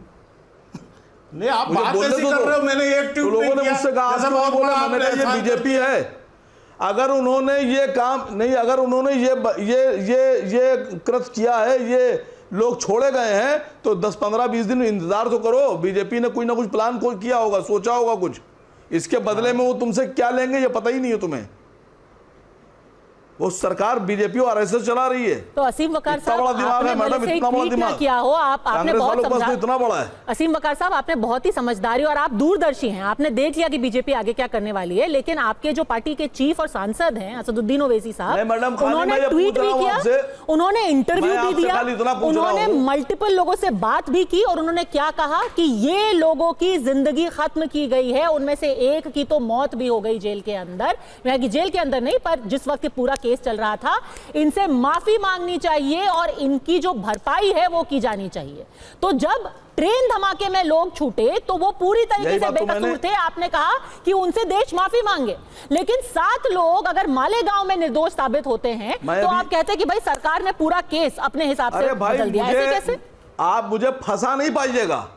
नहीं, आप बात ऐसी कर रहे हो। मैंने एक ट्वीट लोगों ने मुझसे कहा ये बीजेपी है, अगर उन्होंने ये काम नहीं, अगर उन्होंने ये कृत किया है, ये लोग छोड़े गए हैं, तो 10-15-20 दिन इंतजार तो करो। बीजेपी ने कोई ना कुछ प्लान किया होगा, सोचा होगा कुछ, इसके बदले में वो तुमसे क्या लेंगे ये पता ही नहीं है तुम्हें। वो सरकार बीजेपी और आरएसएस चला रही है। तो असीम वकार इतना बड़ा दिमाग है मैडम, इतना बड़ा दिमाग किया हो आपने बहुत समझा, इतना बड़ा है। असीम वकार साहब, आपने बहुत ही समझदारी और आप दूरदर्शी हैं, आपने देख लिया कि बीजेपी आगे क्या करने वाली है। लेकिन आपके जो पार्टी के चीफ और सांसद हैं असदुद्दीन ओवैसी साहब, उन्होंने ट्वीट भी किया, उन्होंने इंटरव्यू भी दिया, उन्होंने मल्टीपल लोगों से बात भी की और उन्होंने क्या कहा कि ये लोगों की जिंदगी खत्म की गई है, उनमें से एक की तो मौत भी हो गई जेल के अंदर, जेल के अंदर नहीं पर जिस वक्त पूरा केस चल रहा था। इनसे माफी मांगनी चाहिए और इनकी जो भरपाई है वो की जानी चाहिए। तो जब ट्रेन धमाके में लोग छूटे तो वो पूरी तरीके से बेकसूर थे। आपने कहा कि उनसे देश माफी मांगे, लेकिन 7 लोग अगर मालेगांव में निर्दोष साबित होते हैं तो आप कहते हैं कि भाई सरकार ने पूरा केस अपने हिसाब से बदल दिया। ऐसे कैसे? आप मुझे फंसा नहीं पाइएगा।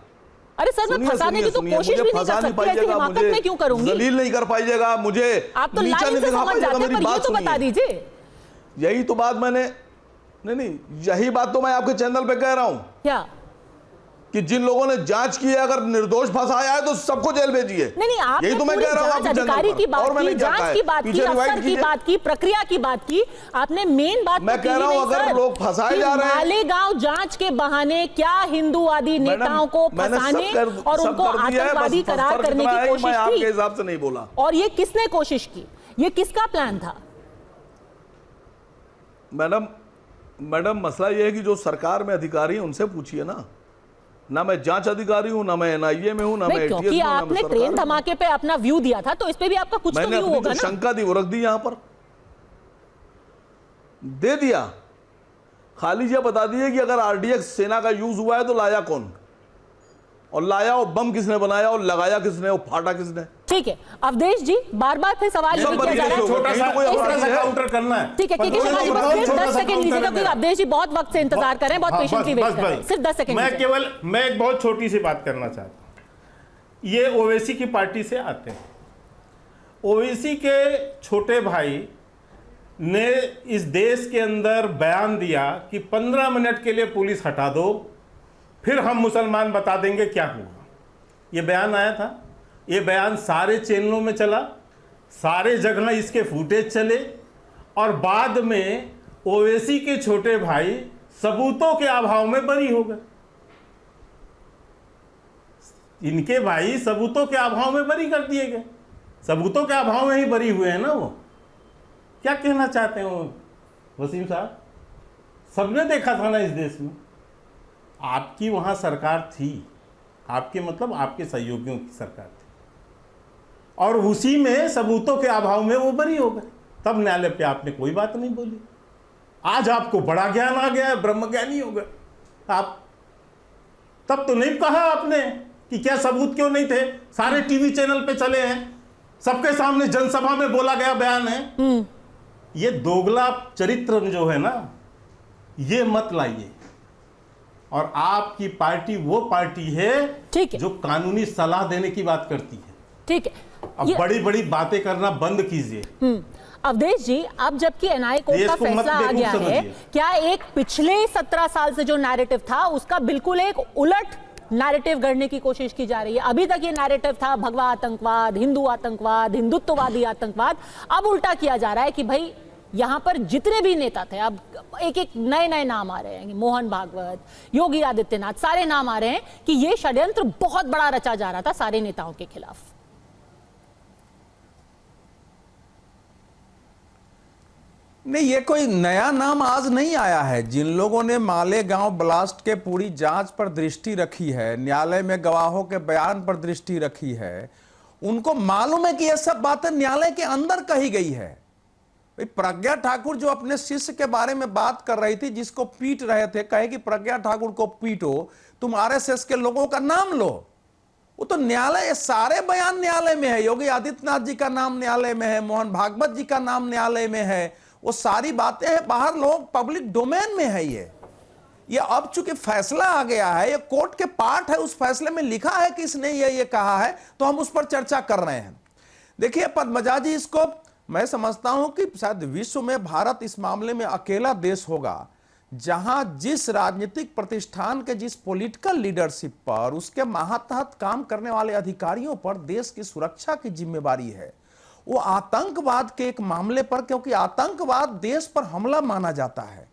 अरे सर, मैं फंसाने की तो कोशिश भी नहीं कर सकती, ऐसी हिमाकत में क्यों करूंगी? दलील नहीं कर पाइएगा मुझे, आप तो लाइन से समझ जाते हैं, पर ये तो बता दीजिए। यही तो बात मैंने नहीं, यही बात तो मैं आपके चैनल पे कह रहा हूं क्या कि जिन लोगों ने जांच की है, अगर निर्दोष फंसाया है तो सबको जेल भेजिए। नहीं, आपने यही तो मैं कह रहा हूं। अधिकारी की बात की, जांच की बात की, अफसर की बात की, प्रक्रिया की बात की, आपने मेन बात मैं कह रहा हूं अगर लोग फंसाए जा रहे हैं, मालेगांव जांच के बहाने क्या हिंदूवादी नेताओं को फंसाने और उनको आतंकवादी करार करने की कोशिश की? आपके हिसाब से नहीं बोला। और ये किसने कोशिश की? ये किसका प्लान था? मैडम मसला ये है कि जो सरकार में अधिकारी हैं उनसे पूछिए ना मैं जांच अधिकारी हूं, ना मैं एनआईए में हूं, ना मैं एटीएस में हूं। क्योंकि आपने ट्रेन धमाके पे अपना व्यू दिया था तो इस पे भी आपका कुछ तो व्यू होगा ना। मैंने शंका दी वो रख दी, यहां पर दे दिया। खाली ये बता दिए कि अगर आरडीएक्स सेना का यूज हुआ है तो लाया कौन, और लाया और बम किसने बनाया, और लगाया किसने, और फाटा किसने। ठीक है अवधेश जी, बार बार फिर सवाल ये किया जा रहा है, छोटा सा काउंटर करना है। ठीक है, 10 सेकंड लीजिए, क्योंकि अवधेश जी बहुत वक्त से इंतजार कर रहे हैं, बहुत पेशेंटली वेट कर रहे हैं। सिर्फ 10 सेकंड। मैं एक बहुत छोटी सी बात करना चाहता हूं। ये ओवैसी की पार्टी से आते हैं। ओवैसी के छोटे भाई ने इस देश के अंदर बयान दिया कि 15 मिनट के लिए पुलिस हटा दो, फिर हम मुसलमान बता देंगे क्या हुआ। ये बयान आया था, ये बयान सारे चैनलों में चला, सारे जगह इसके फुटेज चले, और बाद में ओवैसी के छोटे भाई सबूतों के अभाव में बरी हो गए। इनके भाई सबूतों के अभाव में बरी कर दिए गए, सबूतों के अभाव में ही बरी हुए हैं ना। वो क्या कहना चाहते हैं वसीम साहब? सबने देखा था ना इस देश में, आपकी वहां सरकार थी, आपके मतलब आपके सहयोगियों की सरकार थी, और उसी में सबूतों के अभाव में वो बरी हो गए। तब न्यायालय पे आपने कोई बात नहीं बोली। आज आपको बड़ा ज्ञान आ गया है, ब्रह्मज्ञानी हो गए आप। तब तो नहीं कहा आपने कि क्या सबूत क्यों नहीं थे, सारे टीवी चैनल पे चले हैं, सबके सामने जनसभा में बोला गया बयान है। ये दोगला चरित्र जो है ना, ये मत लाइए। और आपकी पार्टी वो पार्टी है जो कानूनी सलाह देने की बात करती है। ठीक है, अब बड़ी बड़ी बातें करना बंद कीजिए। अवधेश जी, अब जबकि एनआई कोर्ट का फैसला आ गया है, क्या एक पिछले 17 साल से जो नैरेटिव था उसका बिल्कुल एक उलट नैरेटिव गढ़ने की कोशिश की जा रही है? अभी तक ये नैरेटिव था भगवा आतंकवाद, हिंदू आतंकवाद, हिंदुत्ववादी आतंकवाद, अब उल्टा किया जा रहा है कि भाई यहां पर जितने भी नेता थे, अब एक एक नए नए नाम आ रहे हैं, मोहन भागवत, योगी आदित्यनाथ, सारे नाम आ रहे हैं कि ये षड्यंत्र बहुत बड़ा रचा जा रहा था सारे नेताओं के खिलाफ। नहीं, ये कोई नया नाम आज नहीं आया है। जिन लोगों ने मालेगांव ब्लास्ट के पूरी जांच पर दृष्टि रखी है, न्यायालय में गवाहों के बयान पर दृष्टि रखी है, उनको मालूम है कि ये सब बातें न्यायालय के अंदर कही गई है। प्रज्ञा ठाकुर जो अपने शिष्य के बारे में बात कर रही थी, जिसको पीट रहे थे, कहे कि प्रज्ञा ठाकुर को पीटो, तुम आरएसएस के लोगों का नाम लो, वो तो न्यायालय, सारे बयान न्यायालय में है। योगी आदित्यनाथ जी का नाम न्यायालय में है, मोहन भागवत जी का नाम न्यायालय में है, वो सारी बातें हैं बाहर, लोग पब्लिक डोमेन में है। ये अब चूंकि फैसला आ गया है, ये कोर्ट के पार्ट है, उस फैसले में लिखा है कि इसने ये कहा है, तो हम उस पर चर्चा कर रहे हैं। देखिए पद्मजा जी, इसको मैं समझता हूं कि शायद विश्व में भारत इस मामले में अकेला देश होगा जहां जिस राजनीतिक प्रतिष्ठान के जिस पॉलिटिकल लीडरशिप पर उसके मातहत काम करने वाले अधिकारियों पर देश की सुरक्षा की जिम्मेवारी है, वो आतंकवाद के एक मामले पर, क्योंकि आतंकवाद देश पर हमला माना जाता है,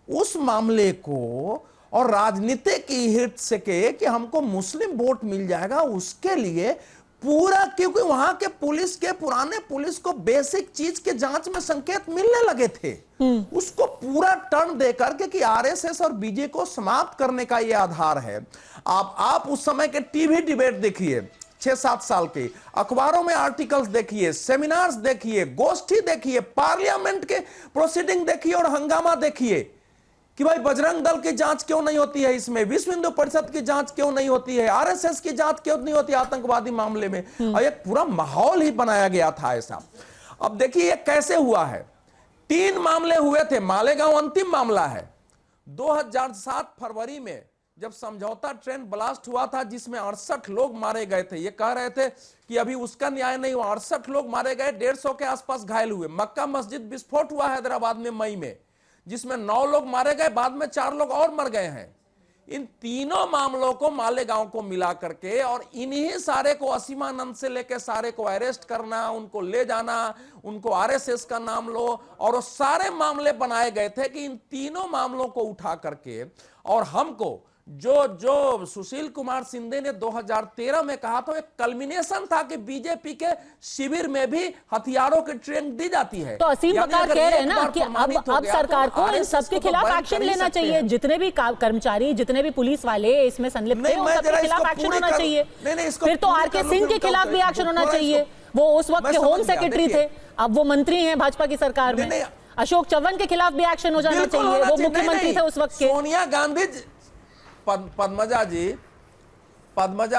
उस मामले को और राजनीतिक हित से कि हमको मुस्लिम वोट मिल जाएगा, उसके लिए पूरा, क्योंकि वहां के पुलिस के पुराने पुलिस को बेसिक चीज के जांच में संकेत मिलने लगे थे, उसको पूरा टर्न देकर के कि आरएसएस और बीजेपी को समाप्त करने का यह आधार है। आप उस समय के टीवी डिबेट देखिए 6-7 साल के, अखबारों में आर्टिकल्स देखिए, सेमिनार्स देखिए, गोष्ठी देखिए, पार्लियामेंट के प्रोसीडिंग देखिए और हंगामा देखिए कि भाई बजरंग दल की जांच क्यों नहीं होती है, इसमें विश्व हिंदू परिषद की जांच क्यों नहीं होती है, आरएसएस की जांच क्यों नहीं होती आतंकवादी मामले में, और एक पूरा माहौल ही बनाया गया था ऐसा। अब देखिए ये कैसे हुआ है, 3 मामले हुए थे, मालेगांव अंतिम मामला है। 2007 फरवरी में जब समझौता ट्रेन ब्लास्ट हुआ था जिसमें 68 लोग मारे गए थे, ये कह रहे थे कि अभी उसका न्याय नहीं हुआ, 68 लोग मारे गए, 150 के आसपास घायल हुए। मक्का मस्जिद विस्फोट हुआ हैदराबाद में मई में, जिसमें 9 लोग मारे गए, बाद में 4 लोग और मर गए हैं। इन तीनों मामलों को मालेगांव को मिला करके और इन्हीं सारे को असीमानंद से लेकर सारे को अरेस्ट करना, उनको ले जाना, उनको आरएसएस का नाम लो, और वो सारे मामले बनाए गए थे कि इन तीनों मामलों को उठा करके और हमको जो सुशील कुमार शिंदे ने 2013 में कहा था, एक कल्मिनेशन था कि बीजेपी के शिविर में भी हथियारों की ट्रेनिंग दी जाती है। तो असीम बकार कह रहे हैं ना कि अब सरकार को इन सबके खिलाफ एक्शन लेना चाहिए, जितने भी कर्मचारी, जितने भी पुलिस वाले इसमें संलिप्त हैं, उन सबके खिलाफ एक्शन होना चाहिए। फिर तो आरके सिंह के खिलाफ भी एक्शन होना चाहिए, वो उस वक्त के होम सेक्रेटरी थे, अब वो मंत्री हैं भाजपा की सरकार में। अशोक चव्हाण के खिलाफ भी एक्शन हो जाना चाहिए, वो मुख्यमंत्री थे उस वक्त के। सोनिया गांधी, पद्मजा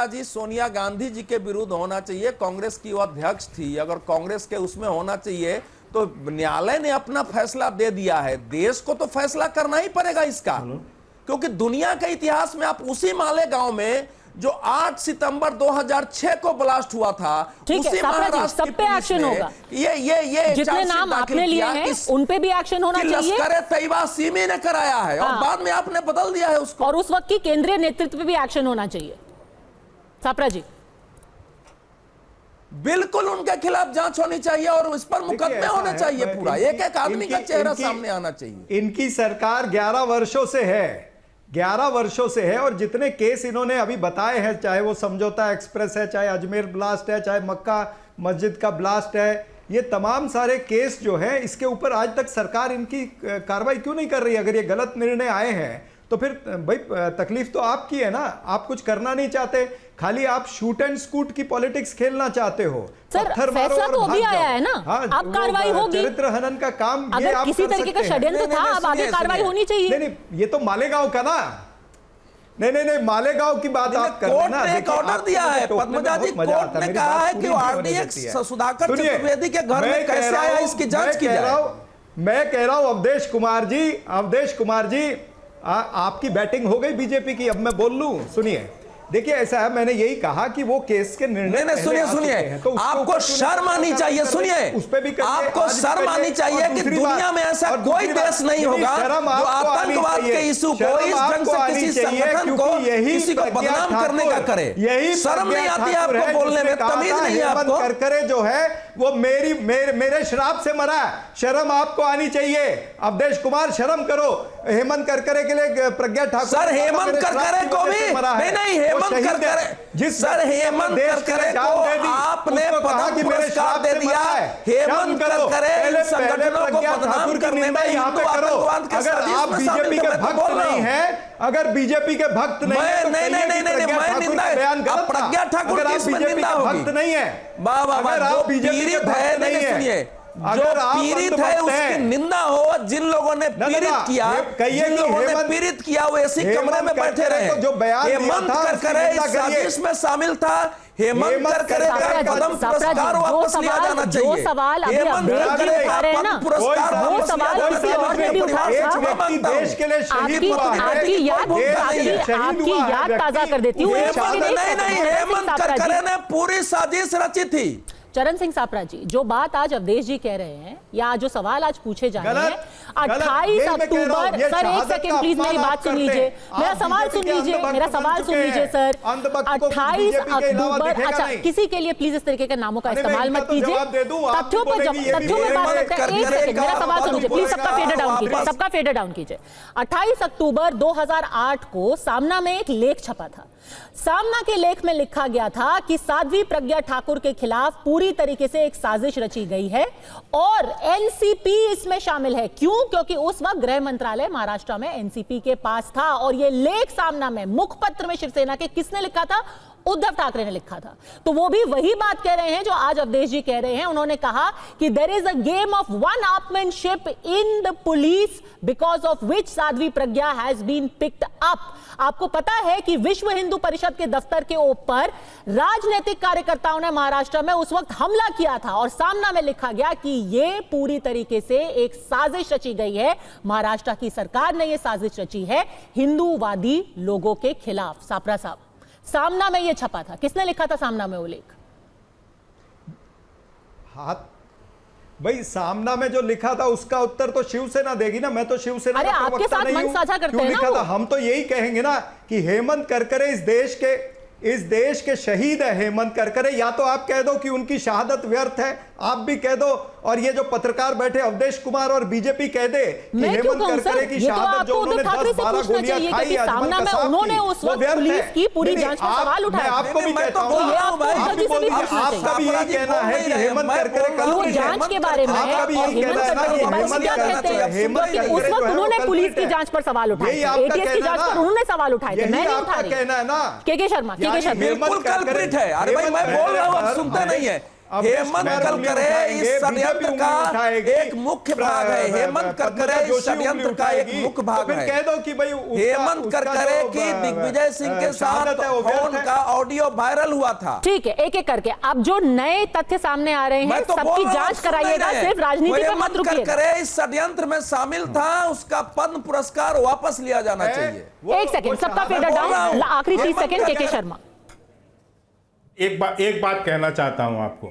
जी सोनिया गांधी जी के विरुद्ध होना चाहिए, कांग्रेस की वो अध्यक्ष थी, अगर कांग्रेस के उसमें होना चाहिए तो न्यायालय ने अपना फैसला दे दिया है, देश को तो फैसला करना ही पड़ेगा इसका, क्योंकि दुनिया के इतिहास में आप उसी मालेगांव में जो 8 सितंबर 2006 को ब्लास्ट हुआ था, उसी महाराष्ट्र सब पे एक्शन होगा। ये जितने नाम आपने लिए हैं उन पे भी एक्शन होना चाहिए। लश्कर तैयबा सिमी ने कराया है और बाद में आपने बदल दिया है उसको, और उस वक्त की केंद्रीय नेतृत्व पे भी एक्शन होना चाहिए। सापरा जी, बिल्कुल उनके खिलाफ जांच होनी चाहिए और उस पर मुकदमे होने चाहिए, पूरा एक आदमी का चेहरा सामने आना चाहिए। इनकी सरकार 11 वर्षों से है, 11 वर्षों से है, और जितने केस इन्होंने अभी बताए हैं, चाहे वो समझौता एक्सप्रेस है, चाहे अजमेर ब्लास्ट है, चाहे मक्का मस्जिद का ब्लास्ट है, ये तमाम सारे केस जो है, इसके ऊपर आज तक सरकार इनकी कार्रवाई क्यों नहीं कर रही? अगर ये गलत निर्णय आए हैं तो फिर भाई तकलीफ तो आपकी है ना, आप कुछ करना नहीं चाहते, खाली आप शूट एंड स्कूट की पॉलिटिक्स खेलना चाहते हो। सर, फैसला तो अभी आया है ना, अब कार्रवाई होगी। चरित्र हनन का काम अगर आप किसी तरीके का षड्यंत्र था, अब आगे कार्रवाई होनी चाहिए। नहीं, ये तो मालेगांव का ना, नहीं, मालेगांव की बात आप कर रहे ना। कोर्ट ने एक ऑर्डर दिया है, पद्मजा जी, कोर्ट ने कहा है कि आरडीएक्स सुधाकर चतुर्वेदी के घर में कैसे आया, इसकी जांच की जाए। मैं कह रहा हूं अवधेश कुमार जी, आपकी बैटिंग हो गई बीजेपी की, अब मैं बोल लूं, सुनिए। देखिए ऐसा है, मैंने यही कहा कि वो केस के निर्णय सुनिए, तो आपको शर्म आनी चाहिए, सुनिए, उस पे भी आपको शर्म आनी चाहिए कि दुनिया में ऐसा कोई देश नहीं होगा जो आतंकवाद के इशू को इस ढंग से किसी संगठन को, किसी को बदनाम करने का करे। यही शर्म नहीं आती है आपको बोलने में, तमीज नहीं है आपको। करकरे जो है वो मेरे श्राप से मरा, शर्म आपको आनी चाहिए। अवधेश कुमार, शर्म करो। हेमंत करकरे के लिए प्रज्ञा ठाकुर, सर हेमंत करकरे को भी नहीं, हेमंत करकरे, जिस सर हेमंत करकरे को आपने पद्म पुरस्कार दे दिया। हेमंत करकरे संगठनों को बदनाम करने में हिंदू आतंकवाद के आप बीजेपी के भक्त नहीं है, अगर बीजेपी के भक्त नहीं, प्रज्ञा ठाकुर बीजेपी के भक्त नहीं है, अगर आप बीजेपी है, नहीं सुनिए, जो पीड़ित है उसकी निंदा हो, जिन लोगों ने पीड़ित किया, जिन लोगों ने पीड़ित किया वो ऐसी कमरे में बैठे रहे। हेमंत करकरे इस साजिश में शामिल था, हेमंत करकरे का पद्म पुरस्कार वापस लिया जाना चाहिए। जो सवाल अभी अपडेट दिए जा रहे हैं ना, वो सवाल किसी और ने भी उठाया था। देश के लिए शहीद हुआ है, आपकी याद ताजा कर देती हूँ। नहीं, हेमंत करकरे ने पूरी साजिश रची थी। चरण सिंह सापरा जी, जो बात आज अवधेश जी कह रहे हैं या जो सवाल आज पूछे जा रहे हैं, 28 अक्टूबर, सर एक सेकंड प्लीज मेरी बात सुन लीजिए, मेरा सवाल सुन लीजिए, मेरा सवाल सुन लीजिए सर। 28 अक्टूबर, अच्छा किसी के लिए प्लीज इस तरीके के नामों का इस्तेमाल मत कीजिए, तथ्यों पर बात करते हैं। एक सेकंड मेरा सवाल सुन लीजिए प्लीज, सबका फेडर डाउन कीजिए, सबका फेडर डाउन कीजिए। 28 अक्टूबर 2008 को सामना में एक लेख छपा था। सामना के लेख में लिखा गया था कि साध्वी प्रज्ञा ठाकुर के खिलाफ पूरी तरीके से एक साजिश रची गई है और एनसीपी इसमें शामिल है। क्यों? क्योंकि उस वक्त गृह मंत्रालय महाराष्ट्र में एनसीपी के पास था और यह लेख सामना में मुखपत्र में शिवसेना के किसने लिखा था? उद्धव ठाकरे ने लिखा था। तो वो भी वही बात कह रहे हैं जो आज अवधेश जी कह रहे हैं। उन्होंने कहा कि there is a game of one upmanship in the police because of which Sadhvi Pragya has been picked up. आपको पता है कि विश्व हिंदू परिषद के दफ्तर के ऊपर राजनीतिक कार्यकर्ताओं ने महाराष्ट्र में उस वक्त हमला किया था और सामना में लिखा गया कि यह पूरी तरीके से एक साजिश रची गई है। महाराष्ट्र की सरकार ने यह साजिश रची है हिंदूवादी लोगों के खिलाफ। सापरा साहब, सामना में यह छपा था, किसने लिखा था सामना में वो लेख? हाथ भाई, सामना में जो लिखा था उसका उत्तर तो शिवसेना देगी ना, मैं तो शिवसेना अरे का आपके प्रवक्ता साथ नहीं मन हूं। साझा करते क्यों हैं लिखा ना था? वो? हम तो यही कहेंगे ना कि हेमंत करकरे इस देश के शहीद है। हेमंत करकरे, या तो आप कह दो कि उनकी शहादत व्यर्थ है, आप भी कह दो, और ये जो पत्रकार बैठे अवधेश कुमार और बीजेपी कह दे कि हेमंत करकरे की शहादत जो उन्होंने 10-12 गोलियां खाई सामना में उन्होंने उस वक्त पुलिस की पूरी जांच पर सवाल उठाया। आपको भी कहता हूं, आपका भी यही कहना है कि हेमंत करकरे कल जांच के बारे में, आपका भी यही कहना है ना कि हेमंत उस वक्त उन्होंने पुलिस की जांच पर सवाल उठाए, एटीएस की जांच पर उन्होंने सवाल उठाए थे, मैं नहीं उठा रही। कहना है ना के शर्मा, बिल्कुल कल्प्रिट है। अरे भाई मैं बोल रहा हूं, आप सुनते नहीं है। हेमंत करकरे इस षड्यंत्र का एक मुख्य भाग है। हेमंत करकरे इस षड्यंत्र का एक मुख्य भाग है। कह दो कि भाई हेमंत करकरे की दिग्विजय सिंह के साथ फोन का ऑडियो वायरल हुआ था। ठीक है, एक एक करके अब जो नए तथ्य सामने आ रहे हैं सबकी जांच कराइएगा, सिर्फ राजनीति पे मत रुकिए। करकरे इस षड्यंत्र में शामिल था, उसका पद्म पुरस्कार वापस लिया जाना चाहिए। एक सेकंड, सबका फेडर डाउन, आखिरी 30 सेकंड के शर्मा। एक बात कहना चाहता हूं आपको,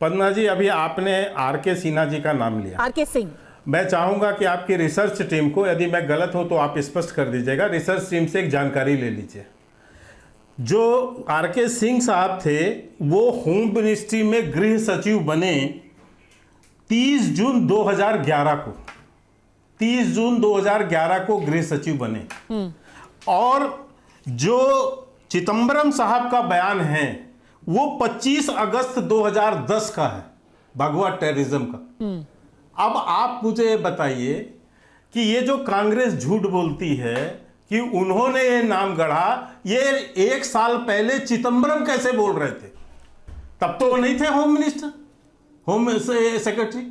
पन्ना जी, अभी आपने आरके सिन्हा जी का नाम लिया, आरके सिंह। मैं चाहूंगा कि आपकी रिसर्च टीम को, यदि मैं गलत हूं तो आप स्पष्ट कर दीजिएगा, रिसर्च टीम से एक जानकारी ले लीजिए। जो आरके सिंह साहब थे वो होम मिनिस्ट्री में गृह सचिव बने 30 जून 2011 को, 30 जून 2011 को गृह सचिव बने। और जो चिदंबरम साहब का बयान है वो 25 अगस्त 2010 का है, भगवा टेररिज्म का। अब आप मुझे बताइए कि ये जो कांग्रेस झूठ बोलती है कि उन्होंने ये नाम गढ़ा, ये 1 साल पहले चिदंबरम कैसे बोल रहे थे? तब तो वो नहीं थे होम मिनिस्टर, होम सेक्रेटरी।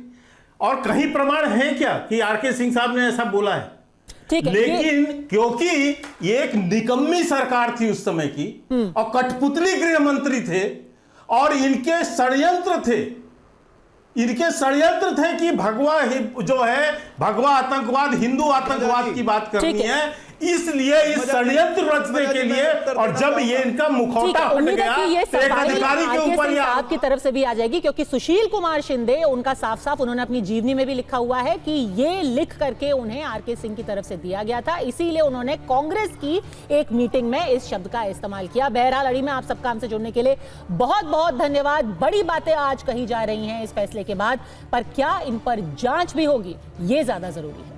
और कहीं प्रमाण है क्या कि आरके सिंह साहब ने ऐसा बोला है? लेकिन क्योंकि ये एक निकम्मी सरकार थी उस समय की और कठपुतली गृह मंत्री थे और इनके षड्यंत्र थे कि भगवा जो है भगवा आतंकवाद, हिंदू आतंकवाद की बात करनी है, इसलिए इस षड्यंत्र रचने के लिए। और जब ये इनका मुखौटा हट गया तो एक अधिकारी के ऊपर आपकी तरफ से भी आ जाएगी, क्योंकि सुशील कुमार शिंदे, उनका साफ साफ उन्होंने अपनी जीवनी में भी लिखा हुआ है कि ये लिख करके उन्हें आरके सिंह की तरफ से दिया गया था, इसीलिए उन्होंने कांग्रेस की एक मीटिंग में इस शब्द का इस्तेमाल किया। बहरहाल अड़ी में आप सबका हमसे जुड़ने के लिए बहुत बहुत धन्यवाद। बड़ी बातें आज कही जा रही हैं इस फैसले के बाद, पर क्या इन पर जांच भी होगी, ये ज्यादा जरूरी है।